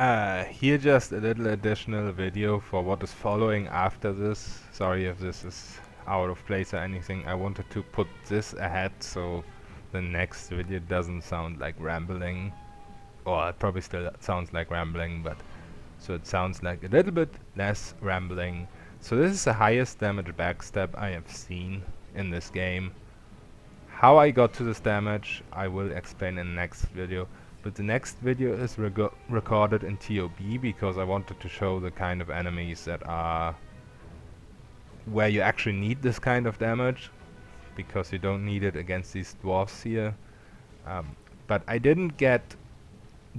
Here just a little additional video for what is following after this. Sorry if this is out of place or anything. I wanted to put this ahead so the next video doesn't sound like rambling. Or it probably still sounds like rambling, but so it sounds like a little bit less rambling. So this is the highest damage backstab I have seen in this game. How I got to this damage I will explain in the next video. But the next video is recorded in TOB because I wanted to show the kind of enemies that are where you actually need this kind of damage, because you don't need it against these dwarfs here. But I didn't get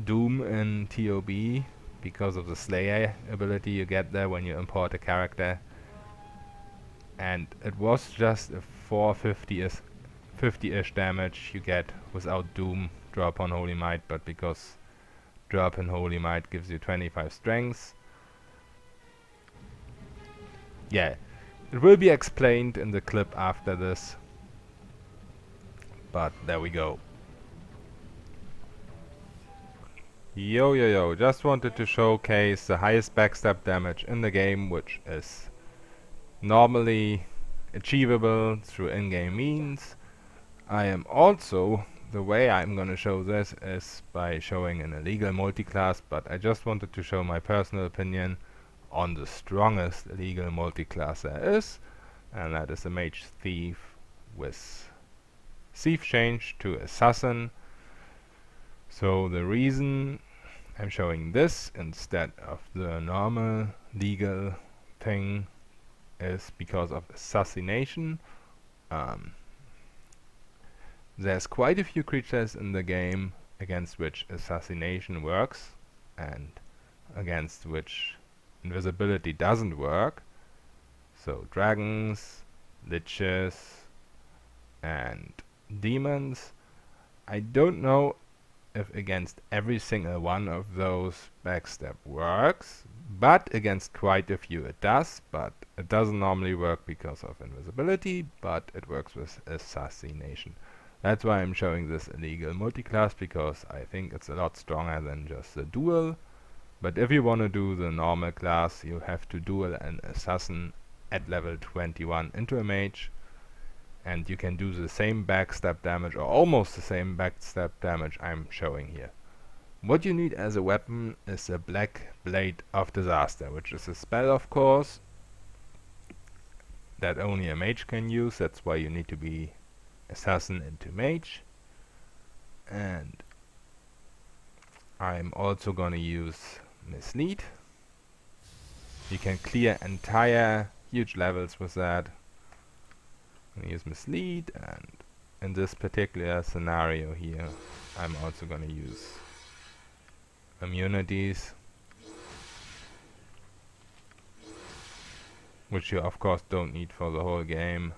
Doom in TOB because of the Slayer ability you get there when you import a character. And it was just a 50-ish damage you get without Doom drop on Holy Might, but because drop in Holy Might gives you 25 strength. Yeah, it will be explained in the clip after this, but there we go. Yo, just wanted to showcase the highest backstab damage in the game, which is normally achievable through in-game means. I am also, the way I'm gonna show this is by showing an illegal multiclass, but I just wanted to show my personal opinion on the strongest illegal multiclass there is, and that is the mage thief with thief change to assassin. So the reason I'm showing this instead of the normal legal thing is because of assassination. There's quite a few creatures in the game against which assassination works and against which invisibility doesn't work. So dragons, liches and demons. I don't know if against every single one of those backstab works, but against quite a few it does, but it doesn't normally work because of invisibility, but it works with assassination. That's why I'm showing this illegal multiclass, because I think it's a lot stronger than just the duel. But if you want to do the normal class, you have to duel an assassin at level 21 into a mage, and you can do the same backstab damage, or almost the same backstab damage I'm showing here. What you need as a weapon is the Black Blade of Disaster, which is a spell, of course, that only a mage can use. That's why you need to be assassin into mage. And I'm also gonna use Mislead. You can clear entire huge levels with that. I'm gonna use Mislead, and in this particular scenario here I'm also gonna use immunities, which you of course don't need for the whole game.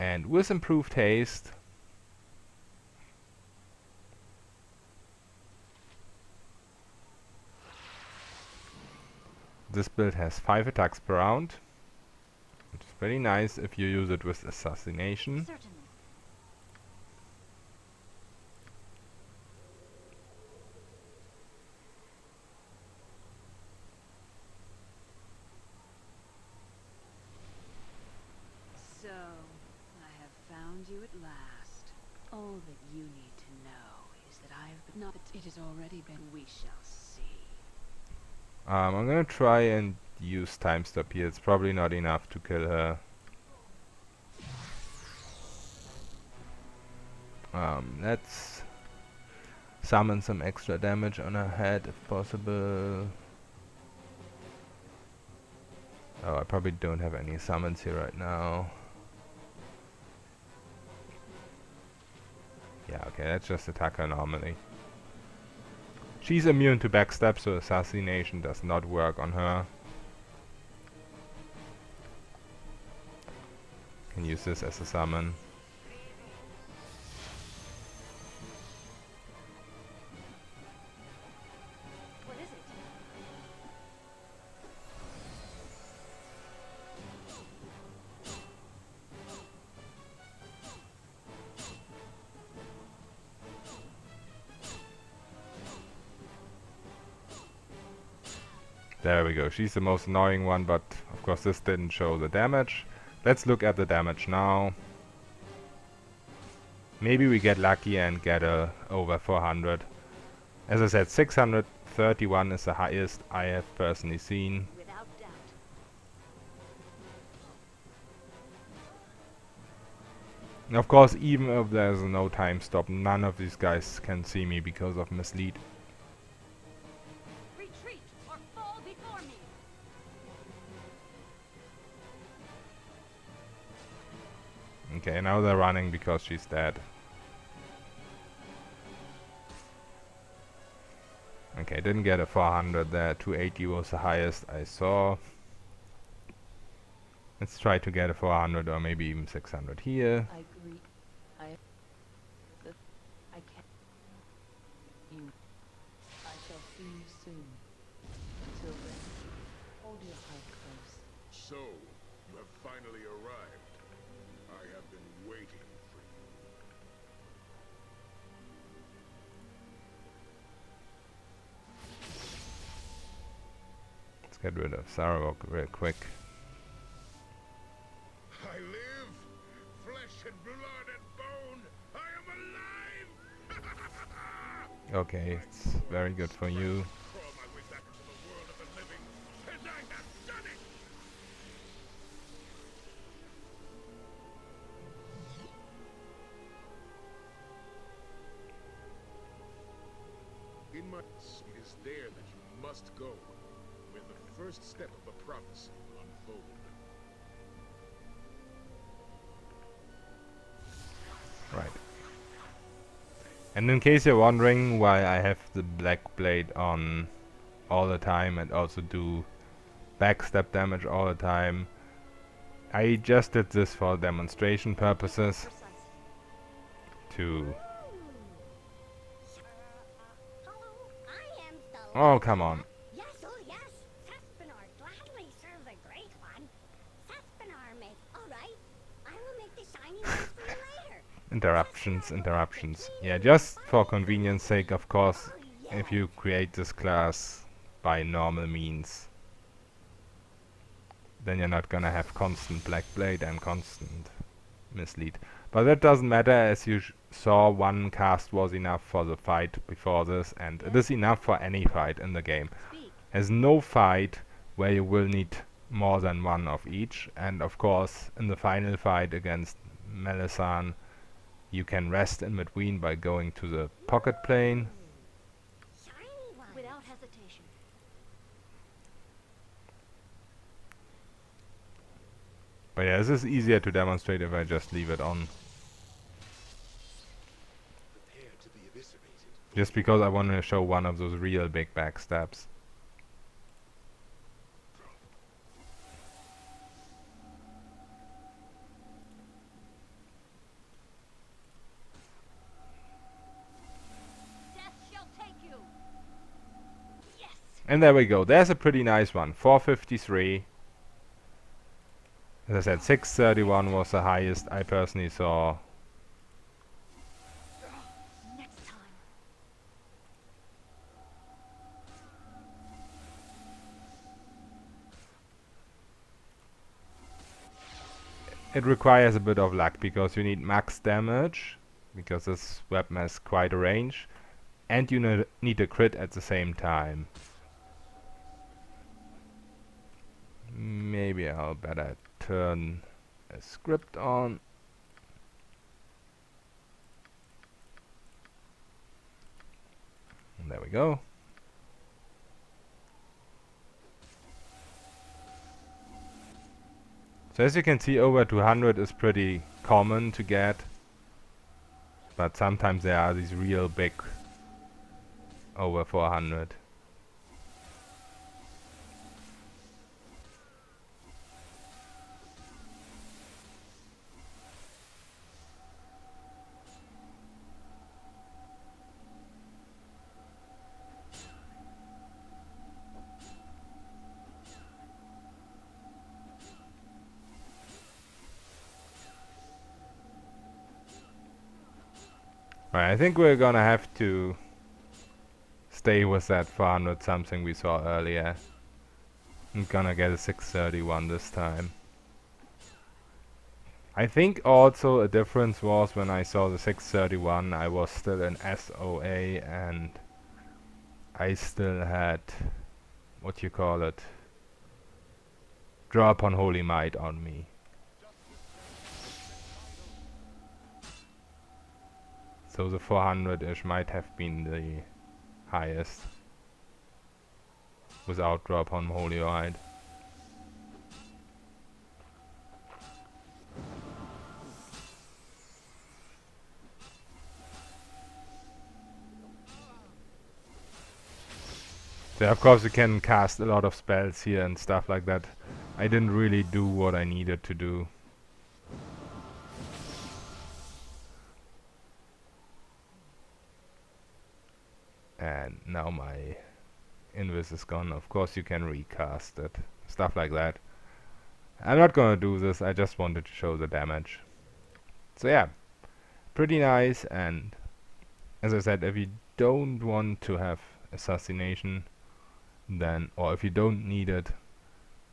And with improved haste, this build has 5 attacks per round, which is very nice if you use it with Assassination. Certainly. So, I have found you at last. All that you need to know is that not that it has already been. We shall see. I'm gonna try and use time stop here. It's probably not enough to kill her. Let's summon some extra damage on her head if possible. Oh, I probably don't have any summons here right now. Yeah, okay, let's just attack her normally. She's immune to backstab, so assassination does not work on her. Can use this as a summon. What is it? There we go. She's the most annoying one, but of course this didn't show the damage. Let's look at the damage now. Maybe we get lucky and get over 400. As I said, 631 is the highest I have personally seen. Without doubt. And of course, even if there's no time stop, none of these guys can see me because of Mislead. Retreat or fall before me. Okay, now they're running because she's dead. Okay, didn't get a 400 there. 280 was the highest I saw. Let's try to get a 400 or maybe even 600 here. I agree. I can't. You. I shall see you soon. Until then, hold your heart close. So, you have finally arrived. I have been waiting for you. Let's get rid of Sarawak real quick. I live, flesh and blood and bone. I am alive. Okay, it's very good for you. Crawl my way back into the world of the living, and I have done it. In my it is there that you must go, where the first step of the prophecy will unfold. Right. And in case you're wondering why I have the black blade on all the time and also do backstab damage all the time, I just did this for demonstration purposes to... Hello, I am the Oh, come on. Yes, oh yes. Saspinar gladly serves a great one. Saspinar may. Alright. I will make the shiny ones for you later. Interruptions. Yeah, just for convenience sake, of course, if you create this class by normal means, then you're not gonna have constant black blade and constant mislead. But that doesn't matter, as you saw, one cast was enough for the fight before this, and it is enough for any fight in the game. There's no fight where you will need more than one of each, and of course in the final fight against Melissan you can rest in between by going to the pocket plane. Shiny one. Without hesitation. But yeah, this is easier to demonstrate if I just leave it on. Prepare to be eviscerated. Just because I want to show one of those real big backstabs. Death shall take you. Yes. And there we go. There's a pretty nice one. 453. As I said, 631 was the highest I personally saw. Next time. It requires a bit of luck because you need max damage, because this weapon has quite a range, and you need a crit at the same time. Maybe I'll better turn a script on. And there we go. So as you can see, over 200 is pretty common to get, but sometimes there are these real big over 400. Right, I think we're gonna have to stay with that 400 something we saw earlier. I'm gonna get a 631 this time. I think also a difference was when I saw the 631, I was still in SOA and I still had, what you call it, draw upon Holy Might on me. So the 400-ish might have been the highest without draw upon Holy Might. So of course you can cast a lot of spells here and stuff like that. I didn't really do what I needed to do. And now my invis is gone. Of course you can recast it. Stuff like that. I'm not gonna do this, I just wanted to show the damage. So yeah, pretty nice. And as I said, if you don't want to have assassination, then, or if you don't need it,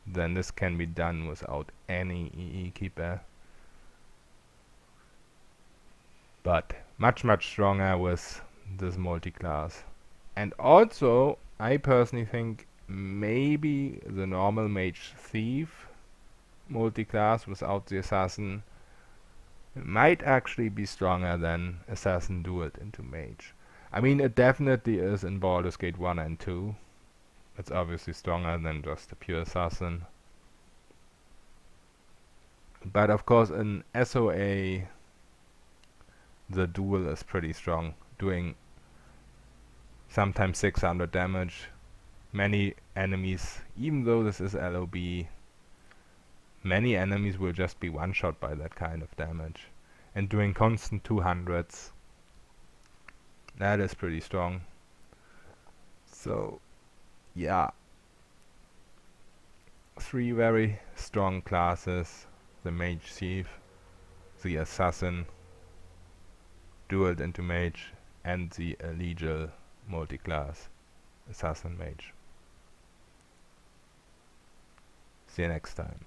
then this can be done without any EE keeper. But much stronger with this multi-class. And also, I personally think maybe the normal mage thief multi-class without the assassin might actually be stronger than assassin dueled into mage. I mean, it definitely is in Baldur's Gate 1 and 2. It's obviously stronger than just a pure assassin. But of course in SOA the duel is pretty strong, doing sometimes 600 damage. Many enemies, even though this is LOB, many enemies will just be one shot by that kind of damage. And doing constant 200s, that is pretty strong. So yeah, 3 very strong classes: the mage thief, the assassin dueled into mage, and the legal multi-class assassin mage. See you next time.